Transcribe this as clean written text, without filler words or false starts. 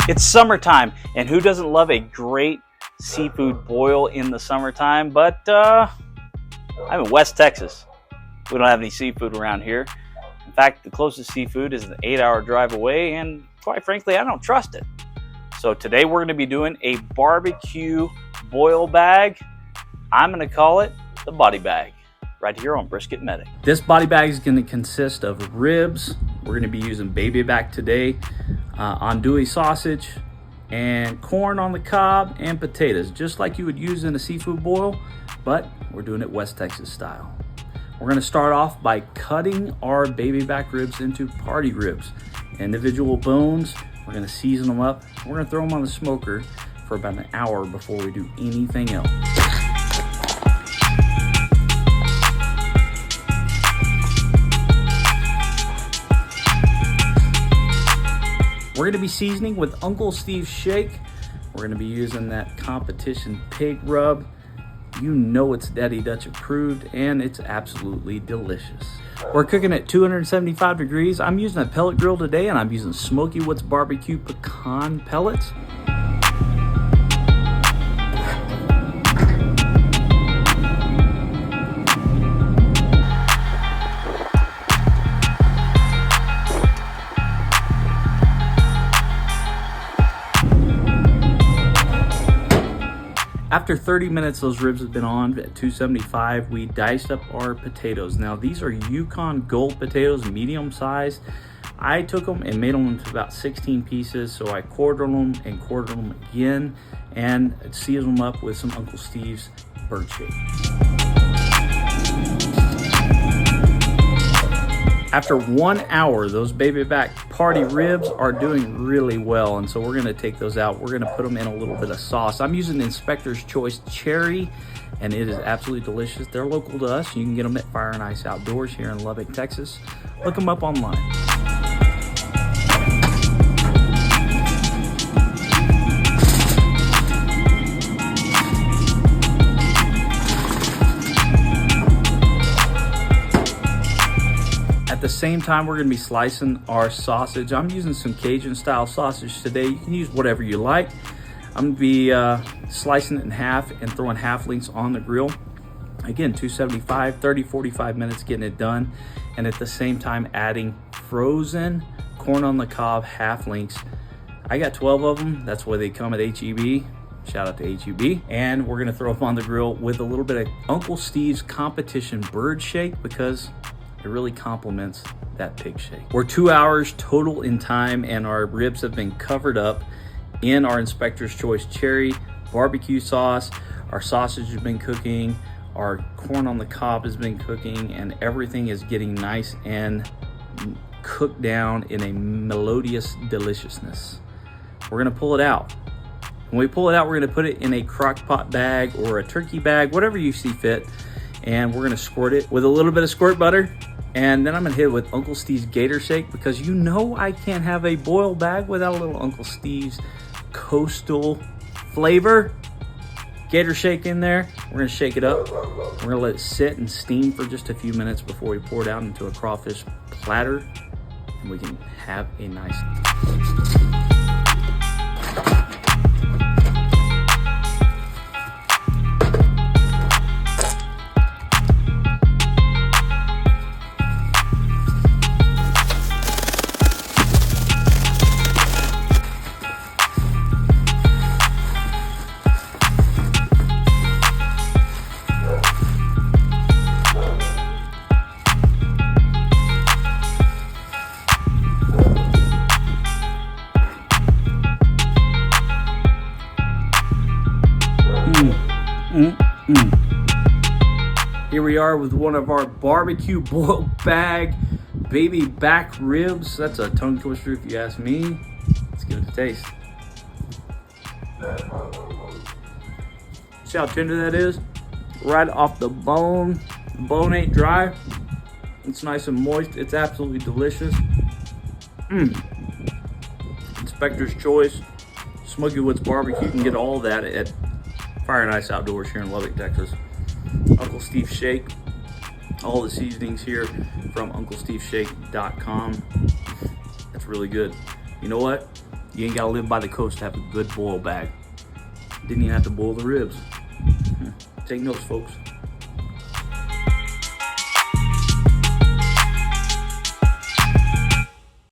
It's summertime, and who doesn't love a great seafood boil in the summertime? But I'm in West Texas. We don't have any seafood around here. In fact, the closest seafood is an 8-hour drive away, and quite frankly, I don't trust it. So today we're going to be doing a barbecue boil bag. I'm going to call it the body bag, right here on BrisketMedic. This body bag is going to consist of ribs. We're going to be using baby back today, andouille sausage, and corn on the cob, and potatoes, just like you would use in a seafood boil, but we're doing it West Texas style. We're going to start off by cutting our baby back ribs into party ribs, individual bones. We're going to season them up. We're going to throw them on the smoker for about an hour before we do anything else. We're going to be seasoning with Unclestevesshake. We're going to be using that competition pig rub. You know it's Daddy Dutch approved, and it's absolutely delicious. We're cooking at 275 degrees. I'm using a pellet grill today, and I'm using Smoky Woods barbecue pecan pellets. After 30 minutes, those ribs have been on at 275. We diced up our potatoes. Now, these are Yukon Gold potatoes, medium size. I took them and made them into about 16 pieces. So I quartered them and quartered them again and seasoned them up with some Uncle Steve's bird shake. After 1 hour, those baby back party ribs are doing really well, and so we're gonna take those out. We're gonna put them in a little bit of sauce. I'm using Inspector's Choice Cherry, and it is absolutely delicious. They're local to us. You can get them at Fire and Ice Outdoors here in Lubbock, Texas. Look them up online. At the same time, we're going to be slicing our sausage. I'm using some Cajun style sausage today. You can use whatever you like. I'm going to be slicing it in half and throwing half links on the grill. Again, 275, 30, 45 minutes getting it done. And at the same time, adding frozen corn on the cob half links. I got 12 of them. That's why they come at HEB. Shout out to HEB. And we're going to throw them on the grill with a little bit of Uncle Steve's competition bird shake, because it really complements that pig shake. We're 2 hours total in time, and our ribs have been covered up in our Inspector's Choice Cherry barbecue sauce. Our sausage has been cooking, our corn on the cob has been cooking, and everything is getting nice and cooked down in a melodious deliciousness. We're gonna pull it out. When we pull it out, we're gonna put it in a crock pot bag or a turkey bag, whatever you see fit. And we're gonna squirt it with a little bit of squirt butter. And then I'm gonna hit it with Uncle Steve's Gator Shake, because you know I can't have a boiled bag without a little Uncle Steve's coastal flavor. Gator Shake in there. We're gonna shake it up. We're gonna let it sit and steam for just a few minutes before we pour it out into a crawfish platter. And we can have a nice... Here we are with one of our barbecue boiled bag baby back ribs. That's a tongue twister if you ask me. Let's give it a taste. See how tender that is? Right off the bone. The bone ain't dry. It's nice and moist. It's absolutely delicious. Inspector's Choice, Smoky Woods barbecue. You can get all that at Fire and Ice Outdoors here in Lubbock, Texas. Unclestevesshake. All the seasonings here from Unclestevesshake.com. That's really good. You know what? You ain't gotta live by the coast to have a good boil bag. Didn't even have to boil the ribs. Take notes, folks.